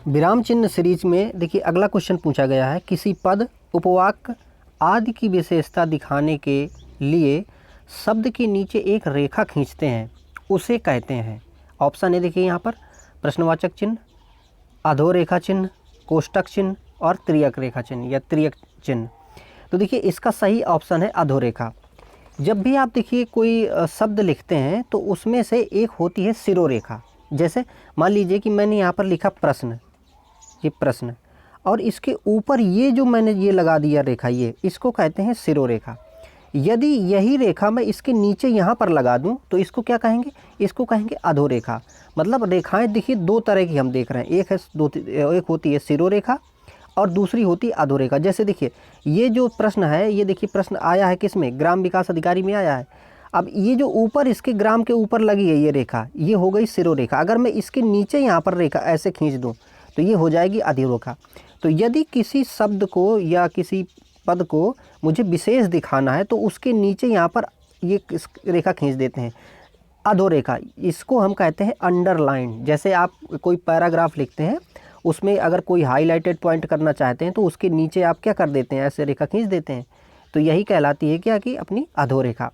विराम चिन्ह सीरीज में देखिए अगला क्वेश्चन पूछा गया है, किसी पद, उपवाक्य आदि की विशेषता दिखाने के लिए शब्द के नीचे एक रेखा खींचते हैं, उसे कहते हैं। ऑप्शन है देखिए यहाँ पर प्रश्नवाचक चिन्ह, अधोरेखा चिन्ह, कोष्टक चिन्ह और त्रियक रेखा चिन्ह या त्रियक चिन्ह। तो देखिए इसका सही ऑप्शन है अधोरेखा। जब भी आप देखिए कोई शब्द लिखते हैं तो उसमें से एक होती है शिरोरेखा। जैसे मान लीजिए कि मैंने यहाँ पर लिखा प्रश्न, ये प्रश्न, और इसके ऊपर ये जो मैंने ये लगा दिया रेखा, ये इसको कहते हैं शिरोरेखा। यदि यही रेखा मैं इसके नीचे यहाँ पर लगा दूँ तो इसको क्या कहेंगे? इसको कहेंगे अधोरेखा। मतलब रेखाएं देखिए दो तरह की हम देख रहे हैं, एक होती है शिरोरेखा और दूसरी होती है अधोरेखा। जैसे देखिए ये जो प्रश्न है, ये देखिए प्रश्न आया है किस में? ग्राम विकास अधिकारी में आया है। अब ये जो ऊपर इसके ग्राम के ऊपर लगी है ये रेखा, ये हो गई शिरोरेखा। अगर मैं इसके नीचे यहाँ पर रेखा ऐसे खींच दूँ तो ये हो जाएगी अधोरेखा। तो यदि किसी शब्द को या किसी पद को मुझे विशेष दिखाना है तो उसके नीचे यहाँ पर ये रेखा खींच देते हैं, अधोरेखा। इसको हम कहते हैं अंडरलाइन। जैसे आप कोई पैराग्राफ लिखते हैं, उसमें अगर कोई हाईलाइटेड पॉइंट करना चाहते हैं तो उसके नीचे आप क्या कर देते हैं? ऐसे रेखा खींच देते हैं। तो यही कहलाती है क्या कि अपनी अधोरेखा।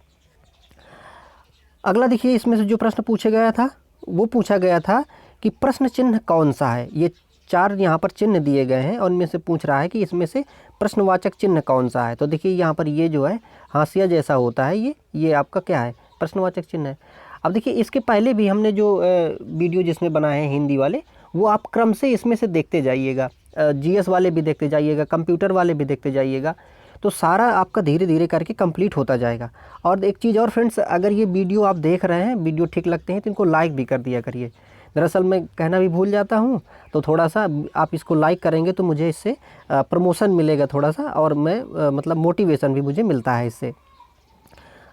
अगला देखिए इसमें से जो प्रश्न पूछा गया था वो पूछा गया था कि प्रश्न चिन्ह कौन सा है। ये 4 यहाँ पर चिन्ह दिए गए हैं और इनमें से पूछ रहा है कि इसमें से प्रश्नवाचक चिन्ह कौन सा है। तो देखिए यहाँ पर ये जो है हाशिया जैसा होता है, ये आपका क्या है? प्रश्नवाचक चिन्ह है। अब देखिए इसके पहले भी हमने जो वीडियो जिसमें बनाए हैं हिंदी वाले, वो आप क्रम से इसमें से देखते जाइएगा। जीएस वाले भी देखते जाइएगा, कंप्यूटर वाले भी देखते जाइएगा, तो सारा आपका धीरे धीरे करके कंप्लीट होता जाएगा। और एक चीज़ और फ्रेंड्स, अगर ये वीडियो आप देख रहे हैं, वीडियो ठीक लगते हैं तो इनको लाइक भी कर दिया करिए। दरअसल मैं कहना भी भूल जाता हूँ, तो थोड़ा सा आप इसको लाइक करेंगे तो मुझे इससे प्रमोशन मिलेगा थोड़ा सा, और मैं मतलब मोटिवेशन भी मुझे मिलता है इससे।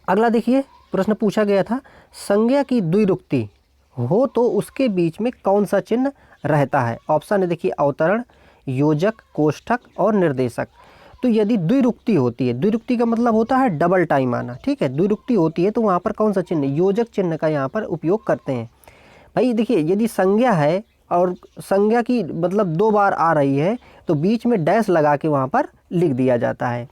अगला देखिए प्रश्न पूछा गया था, संज्ञा की द्विरुक्ति हो तो उसके बीच में कौन सा चिन्ह रहता है। ऑप्शन है देखिए अवतरण, योजक, कोष्ठक और निर्देशक। तो यदि द्विरुक्ति होती है, द्विरुक्ति का मतलब होता है डबल टाइम आना, ठीक है। द्विरुक्ति होती है तो वहाँ पर कौन सा चिन्ह? योजक चिन्ह का यहाँ पर उपयोग करते हैं। भाई देखिए यदि संज्ञा है और संज्ञा की मतलब 2 बार आ रही है तो बीच में डैश लगा के वहाँ पर लिख दिया जाता है।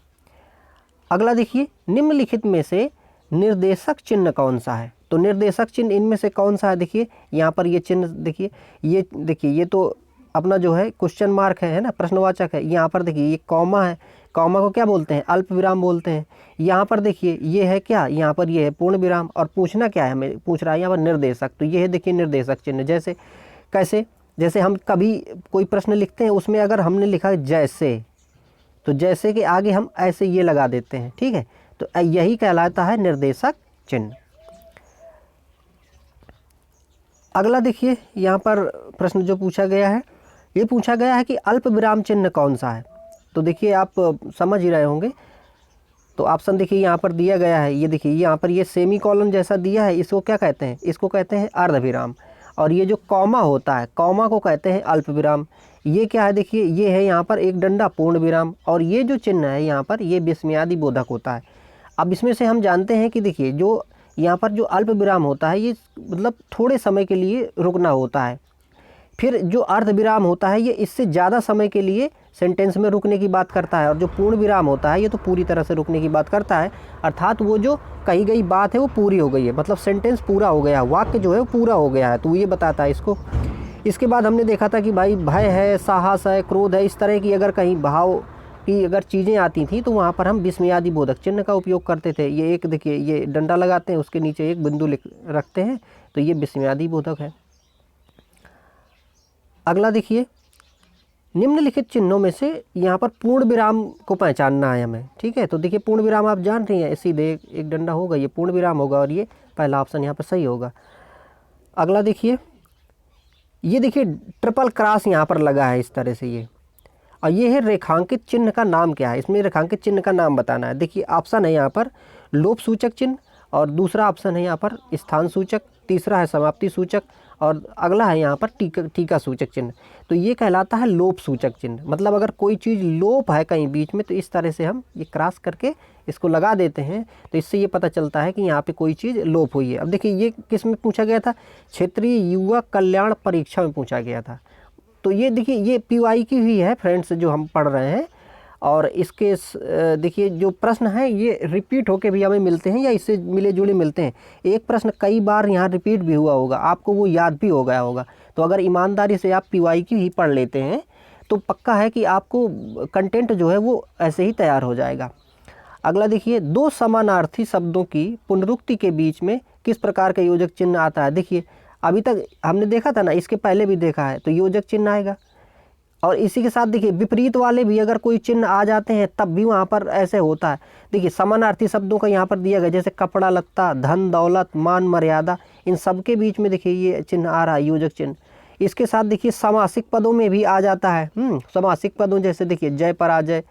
अगला देखिए, निम्नलिखित में से निर्देशक चिन्ह कौन सा है। तो निर्देशक चिन्ह इनमें से कौन सा है? देखिए यहाँ पर ये चिन्ह देखिए, ये देखिए ये तो अपना जो है क्वेश्चन मार्क है ना, प्रश्नवाचक है। यहाँ पर देखिए ये कॉमा है, कॉमा को क्या बोलते हैं? अल्प विराम बोलते हैं। यहाँ पर देखिए ये है क्या? यहाँ पर ये है पूर्ण विराम। और पूछना क्या है हमें? पूछ रहा है यहाँ पर निर्देशक। तो ये है देखिए निर्देशक चिन्ह। जैसे कैसे? जैसे हम कभी कोई प्रश्न लिखते हैं, उसमें अगर हमने लिखा है जैसे, तो जैसे के आगे हम ऐसे ये लगा देते हैं, ठीक है। तो यही कहलाता है निर्देशक चिन्ह। अगला देखिए यहाँ पर प्रश्न जो पूछा गया है, ये पूछा गया है कि अल्प विराम चिन्ह कौन सा है। तो देखिए आप समझ ही रहे होंगे। तो ऑप्शन देखिए यहाँ पर दिया गया है, ये देखिए यहाँ पर ये सेमी कॉलन जैसा दिया है, इसको क्या कहते हैं? इसको कहते हैं अर्धविराम। और ये जो कॉमा होता है, कॉमा को कहते हैं अल्प विराम। ये क्या है? देखिए ये है यहाँ पर एक डंडा पूर्ण विराम, और ये जो चिन्ह है यहाँ पर ये विस्मयादि बोधक होता है। अब इसमें से हम जानते हैं कि देखिए जो यहाँ पर जो अल्प विराम होता है ये मतलब थोड़े समय के लिए रुकना होता है। फिर जो अर्ध विराम होता है ये इससे ज़्यादा समय के लिए सेंटेंस में रुकने की बात करता है। और जो पूर्ण विराम होता है ये तो पूरी तरह से रुकने की बात करता है, अर्थात वो जो कही गई बात है वो पूरी हो गई है, मतलब सेंटेंस पूरा हो गया है, वाक्य जो है वो पूरा हो गया है, तो ये बताता है इसको। इसके बाद हमने देखा था कि भाई भय है, साहस है, क्रोध है, इस तरह की अगर कहीं भाव की अगर चीज़ें आती थी तो वहाँ पर हम विस्मयादि बोधक चिन्ह का उपयोग करते थे। ये एक देखिए ये डंडा लगाते हैं, उसके नीचे एक बिंदु रखते हैं, तो ये विस्मयादि बोधक है। अगला देखिए, निम्नलिखित चिन्हों में से यहाँ पर पूर्ण विराम को पहचानना है हमें, ठीक है। तो देखिए पूर्ण विराम आप जान रही हैं, सीधे एक डंडा होगा, ये पूर्ण विराम होगा, और ये पहला ऑप्शन यहाँ पर सही होगा। अगला देखिए, ये देखिए ट्रिपल क्रॉस यहाँ पर लगा है इस तरह से ये, और ये है रेखांकित चिन्ह का नाम क्या है? इसमें रेखांकित चिन्ह का नाम बताना है। देखिए ऑप्शन है यहाँ पर लोप सूचक चिन्ह, और दूसरा ऑप्शन है यहाँ पर स्थान सूचक, तीसरा है समाप्ति सूचक, और अगला है यहाँ पर टीका सूचक चिन्ह। तो ये कहलाता है लोप सूचक चिन्ह। मतलब अगर कोई चीज़ लोप है कहीं बीच में तो इस तरह से हम ये क्रॉस करके इसको लगा देते हैं, तो इससे ये पता चलता है कि यहाँ पे कोई चीज़ लोप हुई है। अब देखिए ये किस में पूछा गया था? क्षेत्रीय युवा कल्याण परीक्षा में पूछा गया था। तो ये देखिए ये PY की ही है फ्रेंड्स जो हम पढ़ रहे हैं, और इसके देखिए जो प्रश्न है ये रिपीट होके भी हमें मिलते हैं या इससे मिले जुले मिलते हैं। एक प्रश्न कई बार यहाँ रिपीट भी हुआ होगा, आपको वो याद भी हो गया होगा। तो अगर ईमानदारी से आप PY की ही पढ़ लेते हैं तो पक्का है कि आपको कंटेंट जो है वो ऐसे ही तैयार हो जाएगा। अगला देखिए, दो समानार्थी शब्दों की पुनरुक्ति के बीच में किस प्रकार का योजक चिन्ह आता है। देखिए अभी तक हमने देखा था ना, इसके पहले भी देखा है, तो योजक चिन्ह आएगा। और इसी के साथ देखिए विपरीत वाले भी अगर कोई चिन्ह आ जाते हैं तब भी वहाँ पर ऐसे होता है। देखिए समानार्थी शब्दों का यहाँ पर दिया गया, जैसे कपड़ा लत्ता, धन दौलत, मान मर्यादा, इन सब के बीच में देखिए ये चिन्ह आ रहा है, योजक चिन्ह। इसके साथ देखिए समासिक पदों में भी आ जाता है। समासिक पदों जैसे देखिए जय पराजय,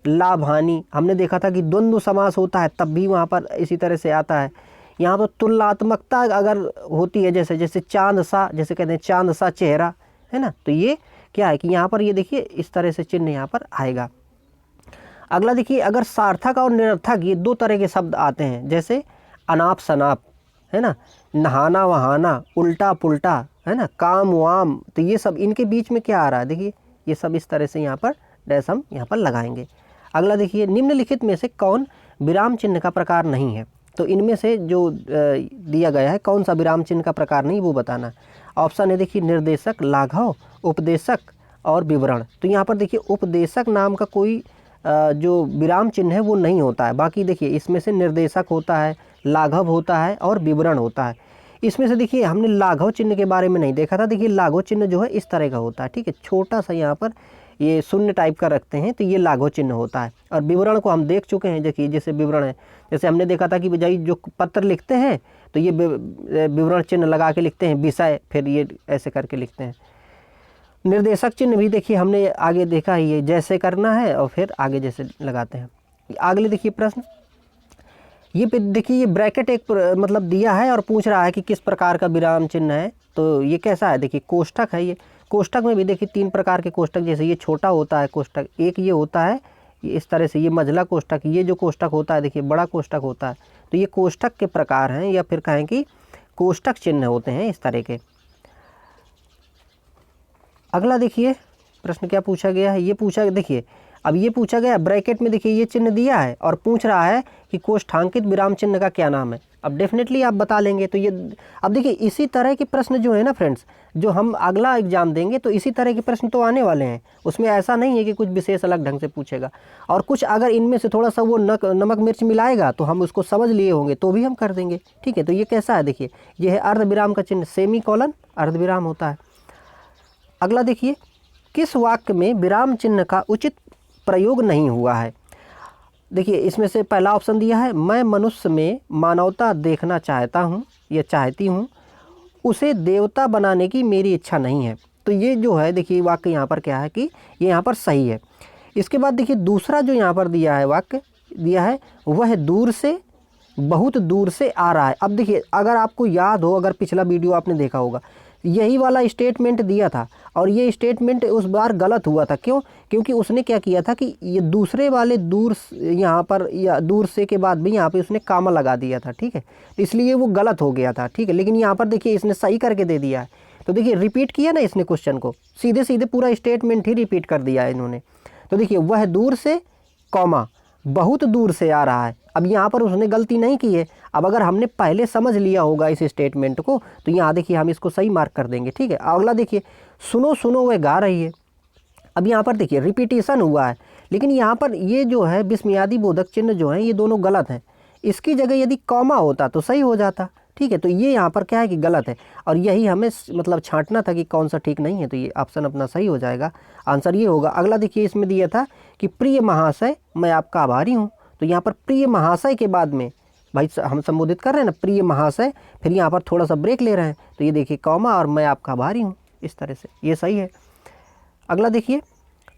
लाभ हानि, हमने देखा था कि द्वंद्व समास होता है तब भी वहाँ पर इसी तरह से आता है। यहाँ पर तुलनात्मकता अगर होती है, जैसे जैसे चांद सा, जैसे कहते हैं चांद सा चेहरा, है ना, तो ये क्या है कि यहाँ पर ये देखिए इस तरह से चिन्ह यहाँ पर आएगा। अगला देखिए, अगर सार्थक और निरर्थक ये दो तरह के शब्द आते हैं, जैसे अनाप शनाप, है ना, नहाना वहाना, उल्टा पुल्टा, है ना, काम वाम, तो ये सब इनके बीच में क्या आ रहा है, देखिए ये सब इस तरह से यहाँ पर डैश हम यहाँ पर लगाएंगे। अगला देखिए, निम्नलिखित में से कौन विराम चिन्ह का प्रकार नहीं है। तो इनमें से जो दिया गया है कौन सा विराम चिन्ह का प्रकार नहीं, वो बताना। ऑप्शन है देखिए निर्देशक, लाघव, उपदेशक और विवरण। तो यहाँ पर देखिए उपदेशक नाम का कोई जो विराम चिन्ह है वो नहीं होता है। बाकी देखिए इसमें से निर्देशक होता है, लाघव होता है और विवरण होता है। इसमें से देखिए हमने लाघव चिन्ह के बारे में नहीं देखा था। देखिए लाघव चिन्ह जो है इस तरह का होता है, ठीक है, छोटा सा यहाँ पर ये शून्य टाइप का रखते हैं, तो ये लाघव चिन्ह होता है। और विवरण को हम देख चुके हैं, देखिए जैसे विवरण है, जैसे हमने देखा था कि बजाय जो पत्र लिखते हैं तो ये विवरण चिन्ह लगा के लिखते हैं, विषय, फिर ये ऐसे करके लिखते हैं। निर्देशक चिन्ह भी देखिए हमने आगे देखा ही है, जैसे करना है और फिर आगे जैसे लगाते हैं। अगले देखिए प्रश्न, ये देखिए ये ब्रैकेट एक मतलब दिया है और पूछ रहा है कि किस प्रकार का विराम चिन्ह है। तो ये कैसा है, देखिए कोष्ठक है। ये कोष्ठक में भी देखिए तीन प्रकार के कोष्ठक, जैसे ये छोटा होता है कोष्ठक, एक ये होता है ये इस तरह से, ये मझला कोष्ठक, ये जो कोष्ठक होता है देखिए बड़ा कोष्ठक होता है। तो ये कोष्ठक के प्रकार हैं, या फिर कहें कि कोष्ठक चिन्ह होते हैं इस तरह के। अगला देखिए प्रश्न क्या पूछा गया है, ये पूछा, देखिए अब ये पूछा गया ब्रैकेट में, देखिए ये चिन्ह दिया है और पूछ रहा है कि कोष्ठांकित विराम चिन्ह का क्या नाम है। अब डेफिनेटली आप बता लेंगे। तो ये अब देखिए इसी तरह के प्रश्न जो है ना फ्रेंड्स, जो हम अगला एग्जाम देंगे तो इसी तरह के प्रश्न तो आने वाले हैं। उसमें ऐसा नहीं है कि कुछ विशेष अलग ढंग से पूछेगा, और कुछ अगर इनमें से थोड़ा सा वो नमक मिर्च मिलाएगा तो हम उसको समझ लिए होंगे तो भी हम कर देंगे, ठीक है। तो ये कैसा है, देखिए ये है अर्धविराम का चिन्ह, सेमी कॉलन अर्धविराम होता है। अगला देखिए, किस वाक्य में विराम चिन्ह का उचित प्रयोग नहीं हुआ है। देखिए इसमें से पहला ऑप्शन दिया है, मैं मनुष्य में मानवता देखना चाहता हूँ या चाहती हूँ, उसे देवता बनाने की मेरी इच्छा नहीं है। तो ये जो है देखिए वाक्य यहाँ पर क्या है कि ये यहाँ पर सही है। इसके बाद देखिए दूसरा जो यहाँ पर दिया है वाक्य दिया है, वह दूर से, बहुत दूर से आ रहा है। अब देखिए अगर आपको याद हो, अगर पिछला वीडियो आपने देखा होगा, यही वाला स्टेटमेंट दिया था और ये स्टेटमेंट उस बार गलत हुआ था। क्यों? क्योंकि उसने क्या किया था कि ये दूसरे वाले दूर यहाँ पर या दूर से के बाद भी यहाँ पे उसने कामा लगा दिया था, ठीक है, इसलिए वो गलत हो गया था, ठीक है। लेकिन यहाँ पर देखिए इसने सही करके दे दिया है। तो देखिए रिपीट किया ना इसने क्वेश्चन को, सीधे सीधे पूरा स्टेटमेंट ही रिपीट कर दिया है इन्होंने। तो देखिए वह दूर से कॉमा बहुत दूर से आ रहा है। अब यहाँ पर उसने गलती नहीं की है। अब अगर हमने पहले समझ लिया होगा इस स्टेटमेंट को तो यहाँ देखिए हम इसको सही मार्क कर देंगे, ठीक है। अगला देखिए, सुनो सुनो वह गा रही है। अब यहाँ पर देखिए रिपीटेशन हुआ है, लेकिन यहाँ पर ये जो है विस्मयादि बोधक चिन्ह जो है ये दोनों गलत हैं। इसकी जगह यदि कॉमा होता तो सही हो जाता, ठीक है। तो ये यहाँ पर क्या है कि गलत है, और यही हमें मतलब छांटना था कि कौन सा ठीक नहीं है। तो ये ऑप्शन अपना सही हो जाएगा, आंसर ये होगा। अगला देखिए इसमें दिया था कि प्रिय महाशय मैं आपका आभारी हूँ। तो यहाँ पर प्रिय महाशय के बाद में भाई हम संबोधित कर रहे हैं ना प्रिय महाशय, फिर यहाँ पर थोड़ा सा ब्रेक ले रहे हैं, तो ये देखिए कॉमा और मैं आपका आभारी हूँ, इस तरह से ये सही है। अगला देखिए,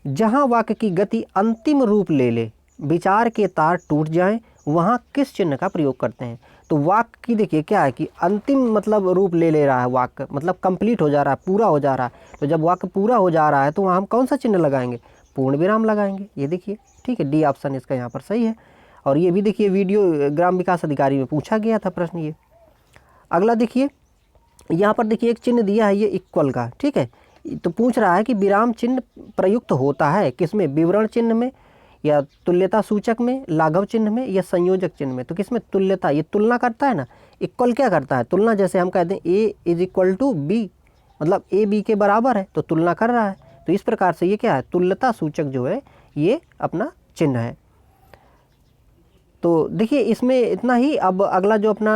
जहाँ वाक्य की गति अंतिम रूप ले ले, विचार के तार टूट जाएं, वहाँ किस चिन्ह का प्रयोग करते हैं। तो वाक्य की देखिए क्या है कि अंतिम मतलब रूप ले रहा है वाक्य, मतलब कंप्लीट हो जा रहा है, पूरा हो जा रहा है। तो जब वाक्य पूरा हो जा रहा है तो वहाँ हम कौन सा चिन्ह लगाएंगे, पूर्ण विराम लगाएंगे, ये देखिए, ठीक है। डी ऑप्शन इसका यहाँ पर सही है। और ये भी देखिए वीडियो ग्राम विकास अधिकारी में पूछा गया था प्रश्न ये। अगला देखिए, यहाँ पर देखिए एक चिन्ह दिया है ये इक्वल का, ठीक है। तो पूछ रहा है कि विराम चिन्ह प्रयुक्त होता है किसमें, विवरण चिन्ह में या तुल्यता सूचक में, लाघव चिन्ह में या संयोजक चिन्ह में। तो किसमें, तुल्यता, ये तुलना करता है ना, इक्वल क्या करता है, तुलना। जैसे हम कहते हैं ए इज इक्वल टू बी, मतलब ए बी के बराबर है, तो तुलना कर रहा है। तो इस प्रकार से ये क्या है, तुल्यता सूचक जो है ये अपना चिन्ह है। तो देखिए इसमें इतना ही। अब अगला जो अपना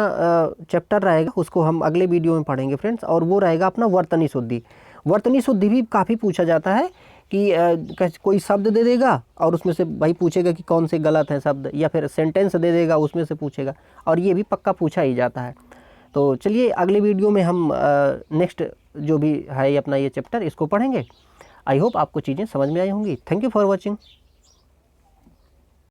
चैप्टर रहेगा उसको हम अगले वीडियो में पढ़ेंगे फ्रेंड्स, और वो रहेगा अपना वर्तनी शुद्धि। वर्तनी शुद्धि भी काफ़ी पूछा जाता है कि कोई शब्द दे देगा और उसमें से भाई पूछेगा कि कौन से गलत है शब्द, या फिर सेंटेंस दे देगा उसमें से पूछेगा, और ये भी पक्का पूछा ही जाता है। तो चलिए अगले वीडियो में हम नेक्स्ट जो भी है अपना ये चैप्टर इसको पढ़ेंगे। आई होप आपको चीज़ें समझ में आई होंगी। Thank you for watching.